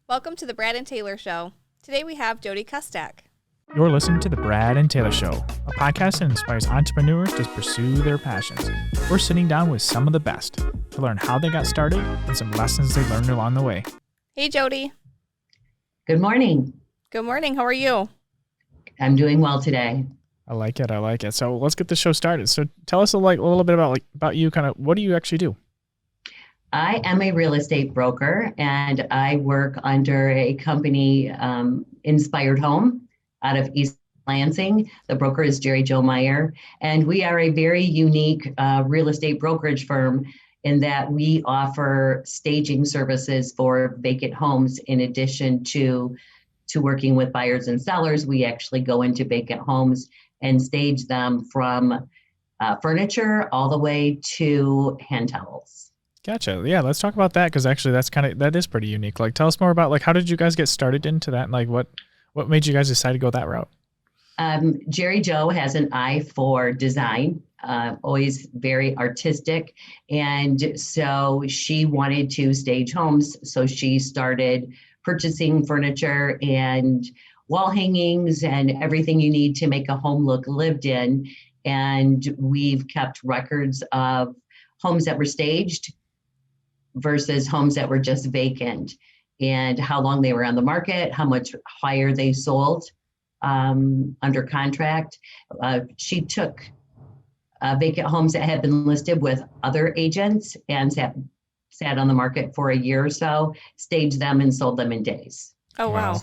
Welcome to the Brad and Taylor Show. Today we have Jodey Custack. You're listening to the Brad and Taylor Show, a podcast that inspires entrepreneurs to pursue their passions. We're sitting down with some of the best to learn how they got started and some lessons they learned along the way. Hey, Jodey. Good morning. Good morning. How are you? I'm doing well today. I like it. So let's get the show started. So tell us a little bit about you. Kind of, what do you actually do? I am a real estate broker, and I work under a company, Inspired Home, out of East Lansing. The broker is Jerry Joe Meyer, and we are a very unique real estate brokerage firm in that we offer staging services for vacant homes. In addition to working with buyers and sellers, we actually go into vacant homes and stage them from furniture all the way to hand towels. Gotcha. Yeah, let's talk about that, because actually that is pretty unique. Like, tell us more about how did you guys get started into that, and what made you guys decide to go that route? Jerry Joe has an eye for design, always very artistic, and so she wanted to stage homes. So she started purchasing furniture and wall hangings and everything you need to make a home look lived in. And we've kept records of homes that were staged versus homes that were just vacant, and how long they were on the market, how much higher they sold under contract. She took vacant homes that had been listed with other agents and sat on the market for a year or so, staged them and sold them in days. Oh, wow.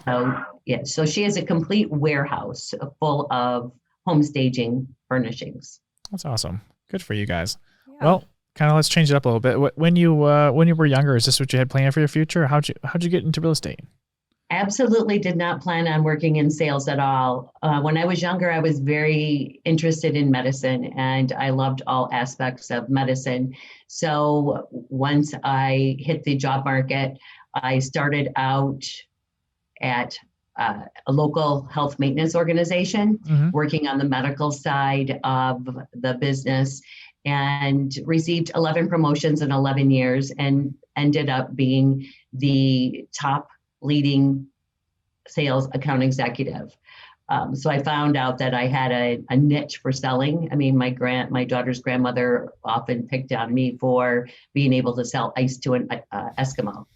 So she has a complete warehouse full of home staging furnishings. That's awesome. Good for you guys. Yeah. Well, kind of let's change it up a little bit. When you were younger, is this what you had planned for your future? Or how'd you get into real estate? Absolutely did not plan on working in sales at all. When I was younger, I was very interested in medicine, and I loved all aspects of medicine. So once I hit the job market, I started out at a local health maintenance organization, working on the medical side of the business, and received 11 promotions in 11 years and ended up being the top leading sales account executive. So I found out that I had a niche for selling. I mean, my daughter's grandmother often picked on me for being able to sell ice to an Eskimo.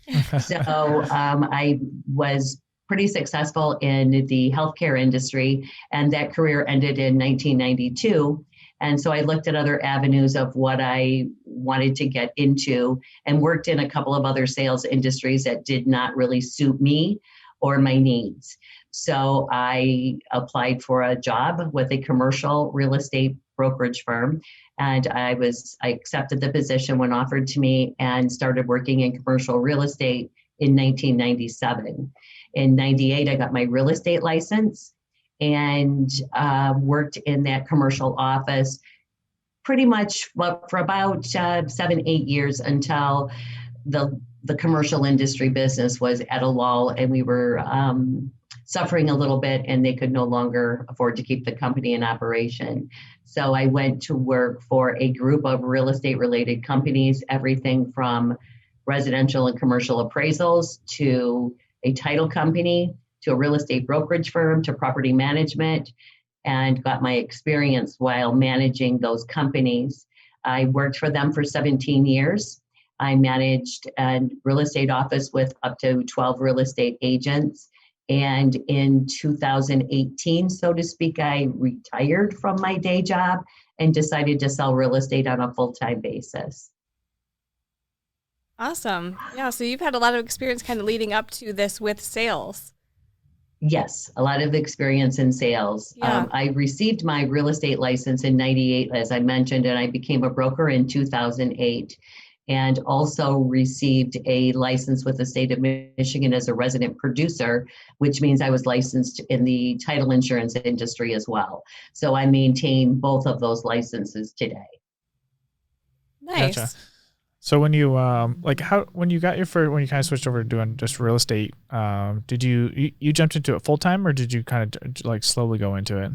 So I was pretty successful in the healthcare industry, and that career ended in 1992. And so I looked at other avenues of what I wanted to get into, and worked in a couple of other sales industries that did not really suit me or my needs. So I applied for a job with a commercial real estate brokerage firm, and I accepted the position when offered to me and started working in commercial real estate in 1997. In 98, I got my real estate license and worked in that commercial office pretty much for about 7-8 years until the commercial industry business was at a lull, and we were suffering a little bit, and they could no longer afford to keep the company in operation. So I went to work for a group of real estate related companies, everything from residential and commercial appraisals to a title company, to a real estate brokerage firm, to property management, and got my experience while managing those companies. I worked for them for 17 years. I managed a real estate office with up to 12 real estate agents. And in 2018, so to speak, I retired from my day job and decided to sell real estate on a full-time basis. Awesome. Yeah, so you've had a lot of experience kind of leading up to this with sales. Yes, a lot of experience in sales. Yeah. I received my real estate license in 98, as I mentioned, and I became a broker in 2008, and also received a license with the state of Michigan as a resident producer, which means I was licensed in the title insurance industry as well. So I maintain both of those licenses today. Nice. Gotcha. So when you when you kind of switched over to doing just real estate, did you jumped into it full time, or did you kind of slowly go into it?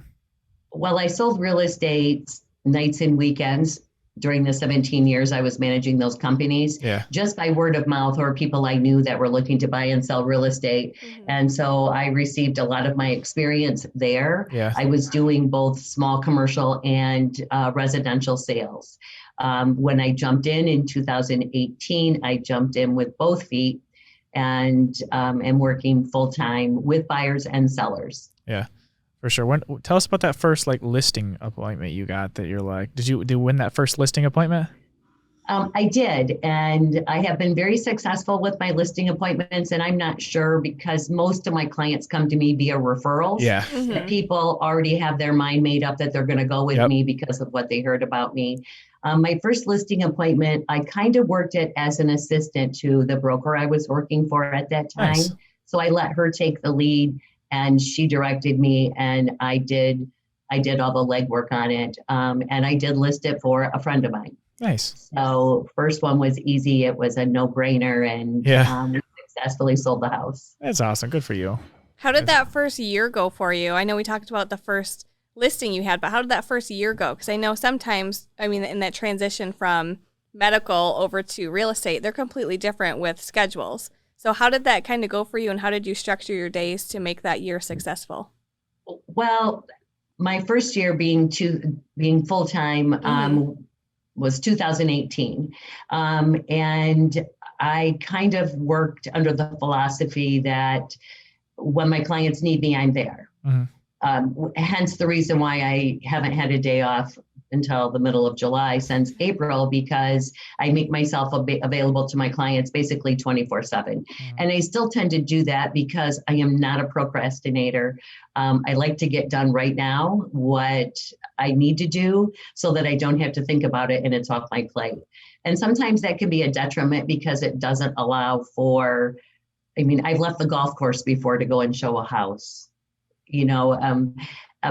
Well, I sold real estate nights and weekends during the 17 years I was managing those companies, just by word of mouth or people I knew that were looking to buy and sell real estate. And so I received a lot of my experience there. I was doing both small commercial and residential sales. When I jumped in 2018, I jumped in with both feet and am working full time with buyers and sellers. Yeah. For sure. Tell us about that first listing appointment you got that you're like, did you win that first listing appointment? I did. And I have been very successful with my listing appointments. And I'm not sure because most of my clients come to me via referrals. That people already have their mind made up that they're going to go with me because of what they heard about me. My first listing appointment, I kind of worked it as an assistant to the broker I was working for at that time. Nice. So I let her take the lead. And she directed me, and I did all the legwork on it. And I did list it for a friend of mine. Nice. So first one was easy. It was a no-brainer, and we successfully sold the house. That's awesome. Good for you. How did that first year go for you? I know we talked about the first listing you had, but how did that first year go? Because I know sometimes, in that transition from medical over to real estate, they're completely different with schedules. So how did that kind of go for you, and how did you structure your days to make that year successful? Well, my first year being full-time was 2018. And I kind of worked under the philosophy that when my clients need me, I'm there. Hence the reason why I haven't had a day off until the middle of July since April, because I make myself available to my clients basically 24/7. And I still tend to do that because I am not a procrastinator. I like to get done right now what I need to do so that I don't have to think about it and it's off my plate. And sometimes that can be a detriment because it doesn't allow for, I've left the golf course before to go and show a house,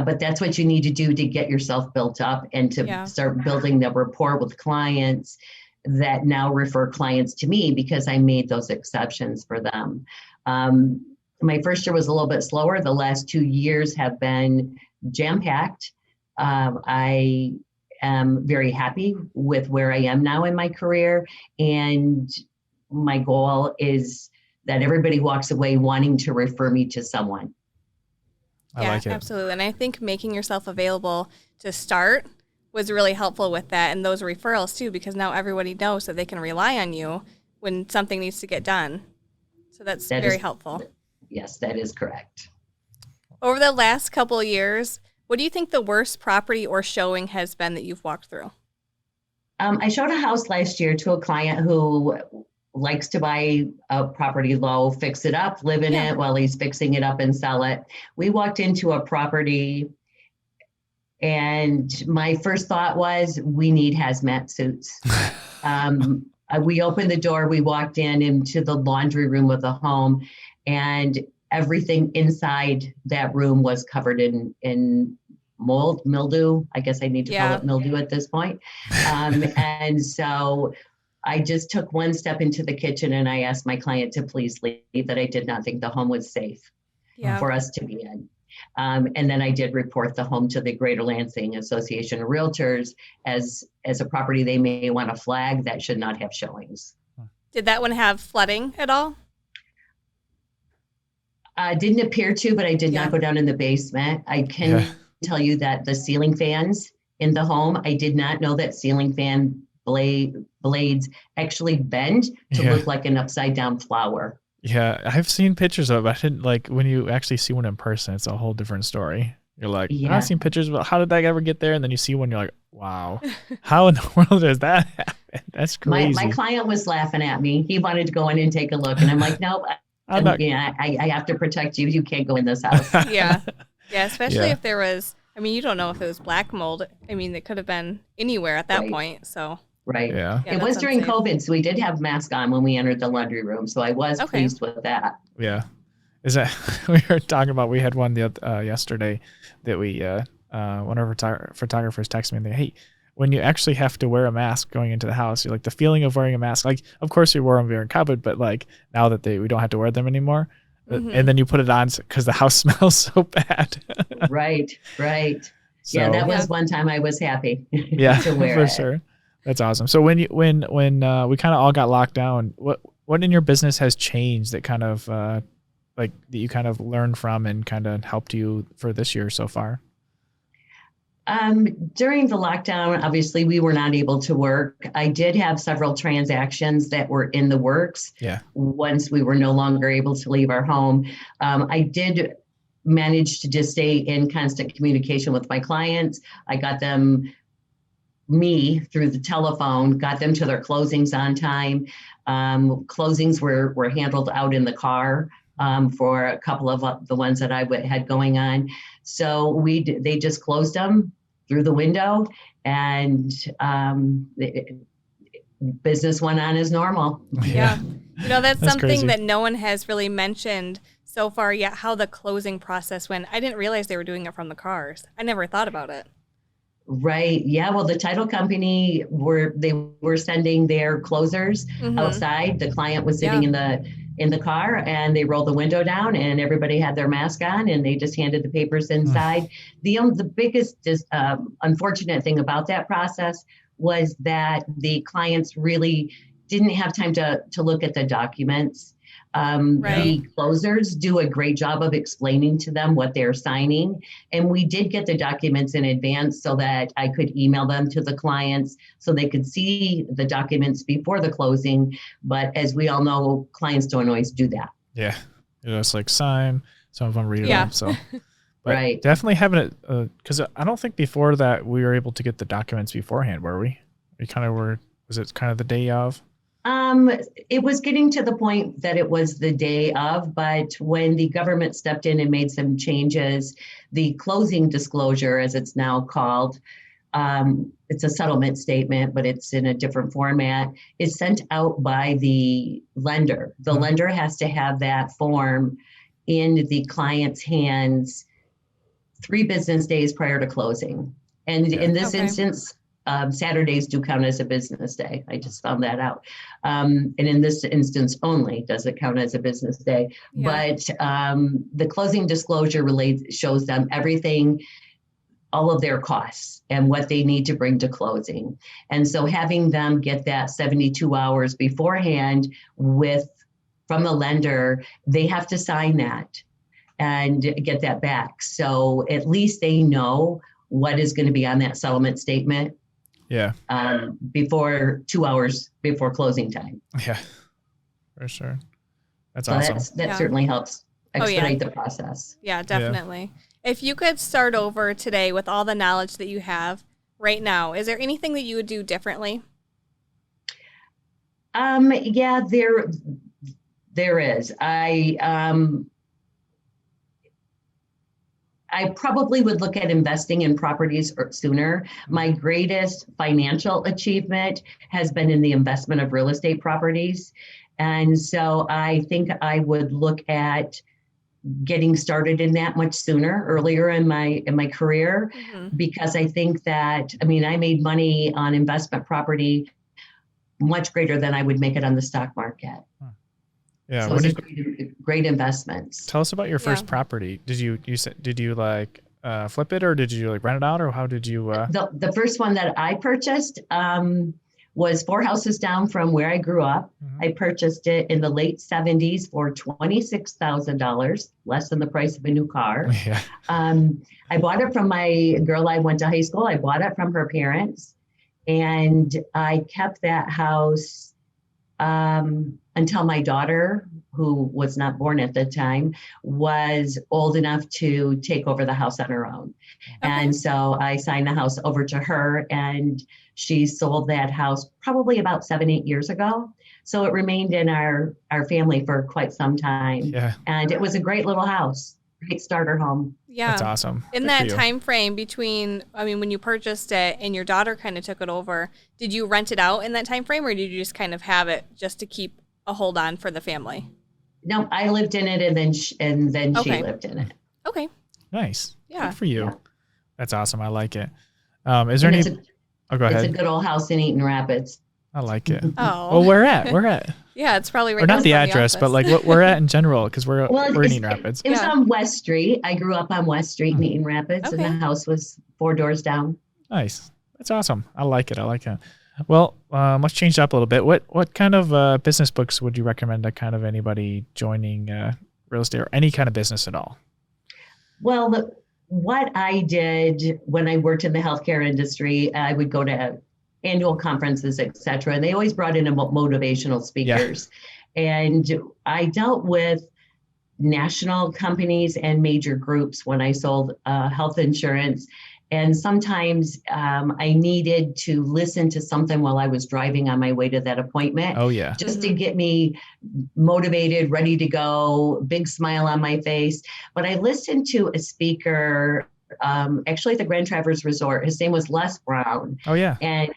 but that's what you need to do to get yourself built up and to start building the rapport with clients that now refer clients to me because I made those exceptions for them. My first year was a little bit slower. The last 2 years have been jam-packed. I am very happy with where I am now in my career. And my goal is that everybody walks away wanting to refer me to someone. I like it. Absolutely. And I think making yourself available to start was really helpful with that and those referrals too, because now everybody knows that they can rely on you when something needs to get done. So that's very helpful. Yes, that is correct. Over the last couple of years, what do you think the worst property or showing has been that you've walked through? I showed a house last year to a client who likes to buy a property low, fix it up, live in it while he's fixing it up and sell it. We walked into a property and my first thought was, we need hazmat suits. We opened the door, we walked into the laundry room of the home, and everything inside that room was covered in mold, mildew. I guess I need to call it mildew at this point. And so I just took one step into the kitchen and I asked my client to please leave, that I did not think the home was safe for us to be in. And then I did report the home to the Greater Lansing Association of Realtors as a property they may want to flag that should not have showings. Did that one have flooding at all? Didn't appear to, but I did not go down in the basement. I can tell you that the ceiling fans in the home, I did not know that ceiling fan blades actually bend to look like an upside down flower. Yeah, I've seen pictures of it. I didn't when you actually see one in person, it's a whole different story. You're like, I've seen pictures, but how did that ever get there? And then you see one, you're like, wow, how in the world does that happen? That's crazy. My client was laughing at me. He wanted to go in and take a look. And I'm like, nope, I have to protect you. You can't go in this house. Yeah, especially if there was, you don't know if it was black mold. It could have been anywhere at that point. So. Right. Yeah. It was during COVID, so we did have masks on when we entered the laundry room. So I was pleased with that. Yeah. Is that we were talking about? We had one yesterday that we one of our photographers texted me and they, hey, when you actually have to wear a mask going into the house, you're like the feeling of wearing a mask. Like, of course we wore them during COVID, but like now that we don't have to wear them anymore, and then you put it on because the house smells so bad. Right. So, that was one time I was happy. Yeah, to wear for it. sure. That's awesome. So when we kind of all got locked down, what in your business has changed that kind of like that you kind of learned from and kind of helped you for this year so far? During the lockdown, obviously we were not able to work. I did have several transactions that were in the works. Yeah. Once we were no longer able to leave our home, I did manage to just stay in constant communication with my clients. I got them through the telephone, got them to their closings on time. Closings were handled out in the car for a couple of the ones that I had going on. So they just closed them through the window, and business went on as normal. Yeah. That's something crazy. that no one has really mentioned so far yet, how the closing process went. I didn't realize they were doing it from the cars. I never thought about it. Right. Yeah. Well, the title company were sending their closers outside. The client was sitting in the car, and they rolled the window down, and everybody had their mask on, and they just handed the papers inside. The biggest unfortunate thing about that process was that the clients really didn't have time to look at the documents. The closers do a great job of explaining to them what they're signing. And we did get the documents in advance so that I could email them to the clients so they could see the documents before the closing. But as we all know, clients don't always do that. Yeah. It's like sign. Some of them read them. So, but definitely having it, because I don't think before that we were able to get the documents beforehand, were we? We kind of were, was it kind of the day of? It was getting to the point that it was the day of, but when the government stepped in and made some changes, the closing disclosure, as it's now called, it's a settlement statement, but it's in a different format, is sent out by the lender. The lender has to have that form in the client's hands 3 business days prior to closing. And in this instance, Saturdays do count as a business day. I just found that out. And in this instance only does it count as a business day. But the closing disclosure shows them everything, all of their costs and what they need to bring to closing. And so having them get that 72 hours beforehand from the lender, they have to sign that and get that back. So at least they know what is going to be on that settlement statement. Yeah. Before 2 hours before closing time. Yeah, for sure. That's awesome. That certainly helps expedite the process. Yeah, definitely. Yeah. If you could start over today with all the knowledge that you have right now, is there anything that you would do differently? Yeah, there is. I probably would look at investing in properties sooner. My greatest financial achievement has been in the investment of real estate properties. And so I think I would look at getting started in that much sooner, earlier in my career, because I think that, I made money on investment property much greater than I would make it on the stock market. Yeah, so great investments. Tell us about your first property. Did you like flip it, or did you like rent it out, or how did you? The first one that I purchased was 4 houses down from where I grew up. I purchased it in the late 70s for $26,000, less than the price of a new car. Yeah. I bought it from my girl I went to high school. I bought it from her parents, and I kept that house until my daughter, who was not born at the time, was old enough to take over the house on her own. Okay. And so I signed the house over to her, and she sold that house probably about 7-8 years ago. So it remained in our family for quite some time. Yeah. And it was a great little house, great starter home. Yeah. That's awesome. In that time frame between, when you purchased it and your daughter kind of took it over, did you rent it out in that time frame, or did you just kind of have it just to keep a hold on for the family? No, I lived in it, and then she lived in it. Okay. Nice. Yeah. Good for you. Yeah. That's awesome. I like it. Is there any? Go ahead. It's a good old house in Eaton Rapids. I like it. Oh. Well, where at? Yeah, it's probably right. Or not the address, but like what we're at in general, because we're in Eaton Rapids. It was on West Street. I grew up on West Street in Eaton Rapids, and the house was 4 doors down. Nice. That's awesome. I like it. Well, let's change it up a little bit. What kind of business books would you recommend to kind of anybody joining real estate or any kind of business at all? Well, what I did when I worked in the healthcare industry, I would go to annual conferences, et cetera, and they always brought in motivational speakers. And I dealt with national companies and major groups when I sold health insurance. And sometimes I needed to listen to something while I was driving on my way to that appointment. Oh, yeah. Just to get me motivated, ready to go, big smile on my face. But I listened to a speaker, actually at the Grand Traverse Resort. His name was Les Brown. Oh, yeah. And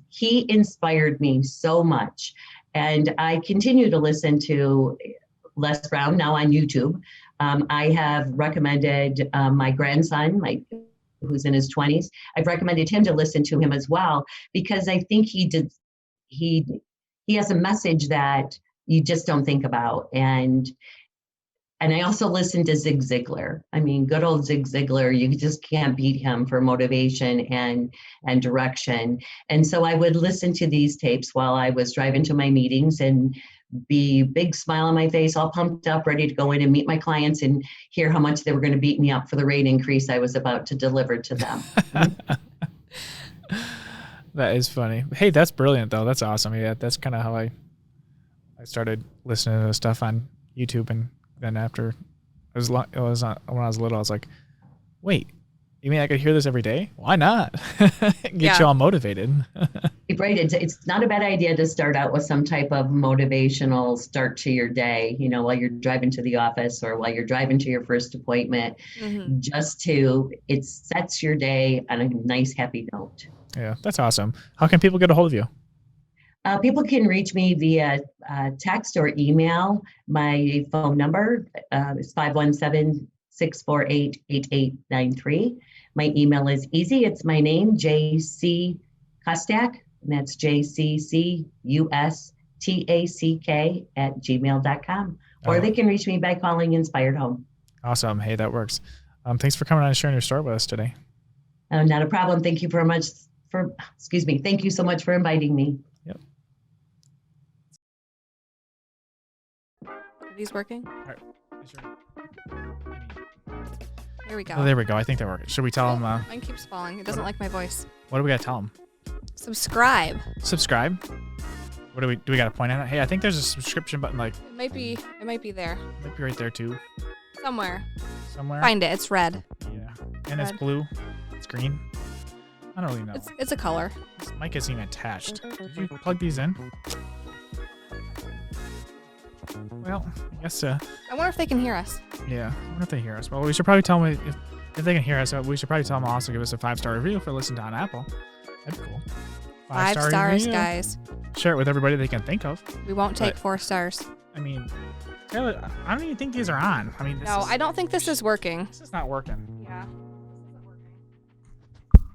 he inspired me so much. And I continue to listen to Les Brown now on YouTube. I have recommended my grandson, who's in his 20s. I've recommended him to listen to him as well, because I think he has a message that you just don't think about. And I also listened to Zig Ziglar. I mean, good old Zig Ziglar, you just can't beat him for motivation and direction. And so I would listen to these tapes while I was driving to my meetings and be big smile on my face, all pumped up, ready to go in and meet my clients and hear how much they were going to beat me up for the rate increase I was about to deliver to them. That is funny. Hey, that's brilliant though. That's awesome. Yeah, that's kind of how I started listening to stuff on YouTube, and then after when I was little, I was like, wait, you mean I could hear this every day? Why not? Get you all motivated. Right. It's not a bad idea to start out with some type of motivational start to your day, while you're driving to the office or while you're driving to your first appointment, it sets your day on a nice, happy note. Yeah, that's awesome. How can people get a hold of you? People can reach me via text or email. My phone number is 517-648-8893. My email is easy. It's my name, J.C. Custack, and that's JCCUSTACK@gmail.com. Or they can reach me by calling Inspired Home. Awesome. Hey, that works. Thanks for coming on and sharing your story with us today. Not a problem. Thank you Thank you so much for inviting me. Yep. Are these working? All right. There we go. Oh, there we go. I think that worked. Should we tell them? Mine keeps falling. It doesn't like my voice. What do we got to tell them? Subscribe. Subscribe? What do we got to point at it? Hey, I think there's a subscription button. It might be there. It might be right there too. Somewhere. Find it. It's red. Yeah. And it's blue. It's green. I don't really know. It's a color. This mic isn't even attached. Did you plug these in? Well, I guess. I wonder if they can hear us. Yeah, I wonder if they hear us. Well, we should probably tell them if they can hear us. We should probably tell them also give us a 5-star review if they're listening on Apple. That'd be cool. 5 stars, guys. Share it with everybody they can think of. We won't take 4 stars. I mean, Taylor, I don't even think these are on. I don't think this is working. This is not working. Yeah.